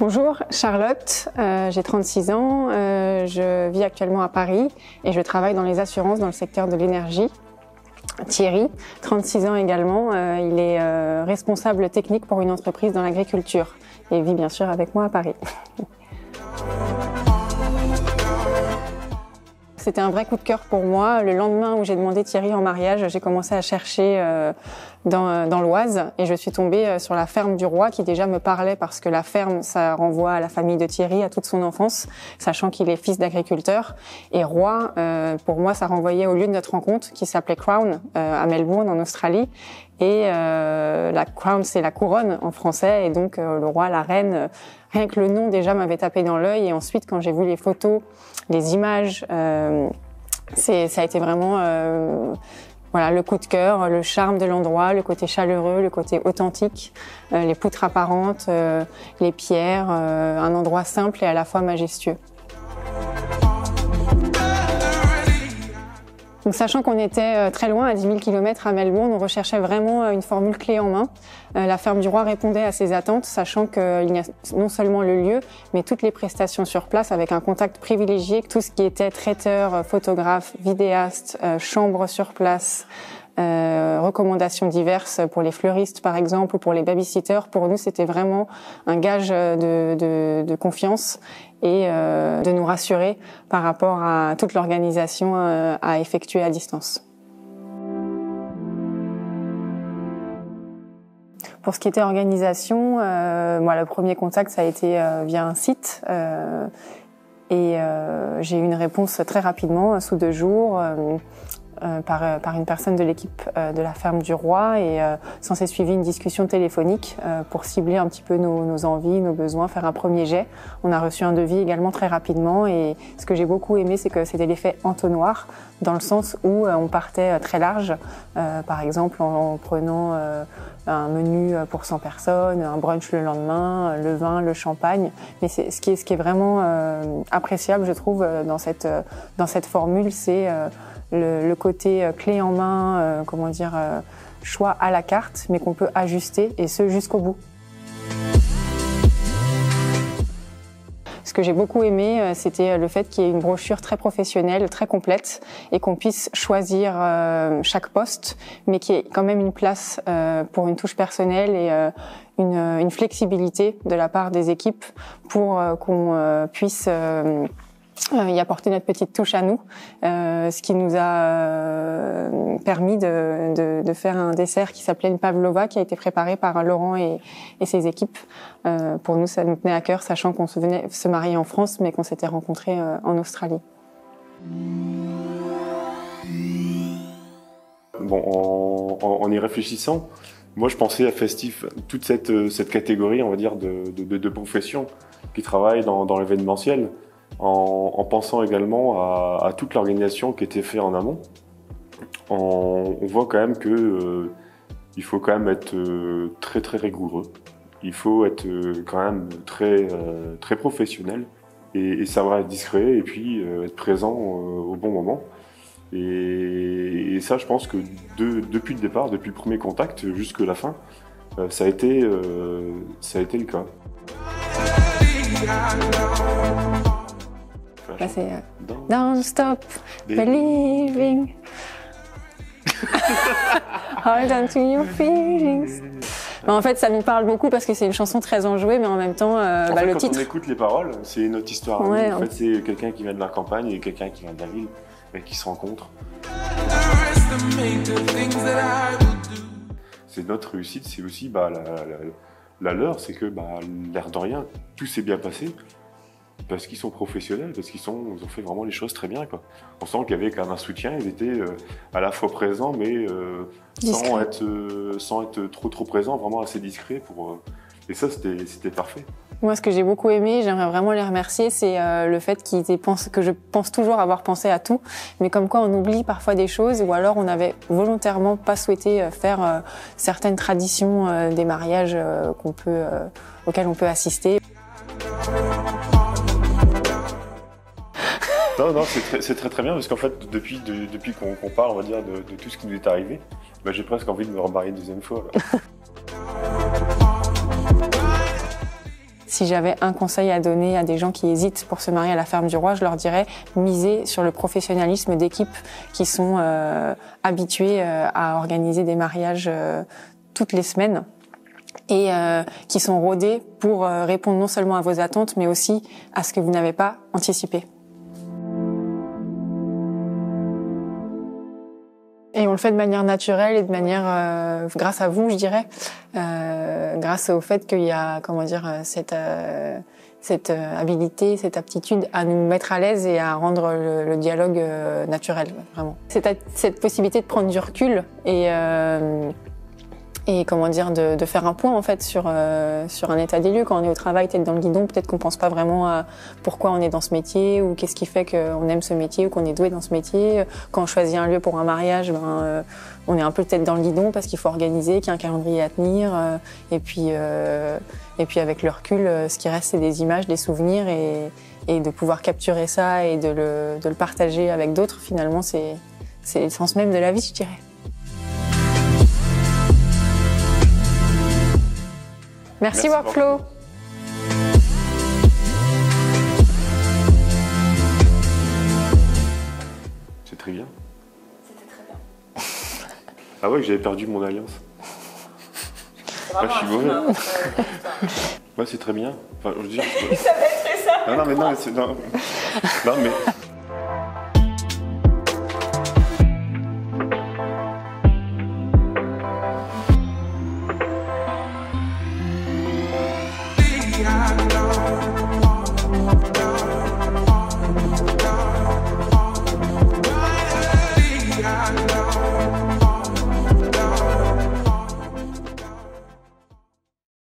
Bonjour, Charlotte, j'ai 36 ans, je vis actuellement à Paris et je travaille dans les assurances dans le secteur de l'énergie. Thierry, 36 ans également, il est responsable technique pour une entreprise dans l'agriculture et vit bien sûr avec moi à Paris. C'était un vrai coup de cœur pour moi. Le lendemain où j'ai demandé Thierry en mariage, j'ai commencé à chercher dans l'Oise et je suis tombée sur la ferme du Roi qui déjà me parlait parce que la ferme, ça renvoie à la famille de Thierry, à toute son enfance, sachant qu'il est fils d'agriculteur. Et Roi, pour moi, ça renvoyait au lieu de notre rencontre qui s'appelait Crown à Melbourne en Australie. Et la Crown, c'est la couronne en français et donc le roi, la reine, rien que le nom déjà m'avait tapé dans l'œil. Et ensuite, quand j'ai vu les photos, les images, ça a été vraiment voilà, le coup de cœur, le charme de l'endroit, le côté chaleureux, le côté authentique, les poutres apparentes, les pierres, un endroit simple et à la fois majestueux. Donc, sachant qu'on était très loin, à 10 000 km à Melbourne, on recherchait vraiment une formule clé en main. La ferme du Roi répondait à ces attentes, sachant qu'il y a non seulement le lieu, mais toutes les prestations sur place avec un contact privilégié, tout ce qui était traiteur, photographe, vidéaste, chambre sur place, recommandations diverses pour les fleuristes par exemple ou pour les babysitters. Pour nous, c'était vraiment un gage de confiance et de nous rassurer par rapport à toute l'organisation à effectuer à distance. Pour ce qui était organisation, moi le premier contact ça a été via un site et j'ai eu une réponse très rapidement, sous 2 jours. Par une personne de l'équipe de la ferme du Roi et s'en s'est suivi une discussion téléphonique pour cibler un petit peu nos envies, nos besoins, faire un premier jet. On a reçu un devis également très rapidement et ce que j'ai beaucoup aimé, c'est que c'était l'effet entonnoir dans le sens où on partait très large, par exemple en prenant un menu pour 100 personnes, un brunch le lendemain, le vin, le champagne. Mais ce qui est vraiment appréciable, je trouve, dans cette formule, c'est le côté clé en main, choix à la carte, mais qu'on peut ajuster, et ce jusqu'au bout. Ce que j'ai beaucoup aimé, c'était le fait qu'il y ait une brochure très professionnelle, très complète, et qu'on puisse choisir chaque poste, mais qu'il y ait quand même une place pour une touche personnelle et une flexibilité de la part des équipes pour qu'on puisse y apporter notre petite touche à nous, ce qui nous a permis de faire un dessert qui s'appelait une pavlova, qui a été préparé par Laurent et ses équipes. Pour nous, ça nous tenait à cœur, sachant qu'on venait se marier en France, mais qu'on s'était rencontrés en Australie. Bon, en y réfléchissant, moi je pensais à Festif, toute cette catégorie, on va dire, de professions qui travaillent dans l'événementiel. En pensant également à toute l'organisation qui était faite en amont, on voit quand même que il faut quand même être très très rigoureux. Il faut être quand même très professionnel et savoir être discret et puis être présent au bon moment. Et ça, je pense que depuis le départ, depuis le premier contact jusqu'à la fin, ça a été le cas. Là, c'est Don't stop believing. Hold on to your feelings. En fait, ça me parle beaucoup parce que c'est une chanson très enjouée, mais en même temps, le titre. Quand on écoute les paroles, c'est notre histoire. Ouais, en fait, c'est quelqu'un qui vient de la campagne et quelqu'un qui vient de la ville et qui se rencontrent. C'est notre réussite, c'est aussi la leur, c'est que l'air de rien, tout s'est bien passé. Parce qu'ils sont professionnels, parce qu'ils ont fait vraiment les choses très bien, quoi. On sent qu'il y avait quand même un soutien, ils étaient à la fois présents, mais sans être trop présents, vraiment assez discrets. Et ça, c'était parfait. Moi, ce que j'ai beaucoup aimé, j'aimerais vraiment les remercier, c'est le fait que je pense toujours avoir pensé à tout, mais comme quoi on oublie parfois des choses, ou alors on n'avait volontairement pas souhaité faire certaines traditions des mariages auxquels on peut assister. Non, c'est très bien parce qu'en fait, depuis qu'on parle, on va dire, de tout ce qui nous est arrivé, j'ai presque envie de me remarier une deuxième fois. si j'avais un conseil à donner à des gens qui hésitent pour se marier à la ferme du roi, je leur dirais miser sur le professionnalisme d'équipes qui sont habituées à organiser des mariages toutes les semaines et qui sont rodées pour répondre non seulement à vos attentes, mais aussi à ce que vous n'avez pas anticipé. Et on le fait de manière naturelle et de manière, grâce à vous, je dirais, grâce au fait qu'il y a, comment dire, cette habilité, cette aptitude à nous mettre à l'aise et à rendre le dialogue naturel, vraiment. Cette possibilité de prendre du recul et comment dire, de faire un point en fait sur un état des lieux. Quand on est au travail, tête dans le guidon, peut-être qu'on pense pas vraiment à pourquoi on est dans ce métier ou qu'est-ce qui fait qu'on aime ce métier ou qu'on est doué dans ce métier. Quand on choisit un lieu pour un mariage, on est un peu tête dans le guidon parce qu'il faut organiser, qu'il y a un calendrier à tenir. Et puis avec le recul, ce qui reste, c'est des images, des souvenirs et de pouvoir capturer ça et de le partager avec d'autres. Finalement, c'est le sens même de la vie, je dirais. Merci Workflow. C'est très bien. C'était très bien. Ah ouais, que j'avais perdu mon alliance. Moi, je suis mauvais. Ouais, c'est très bien. Enfin, je veux dire, ça va être ça. non, mais non, mais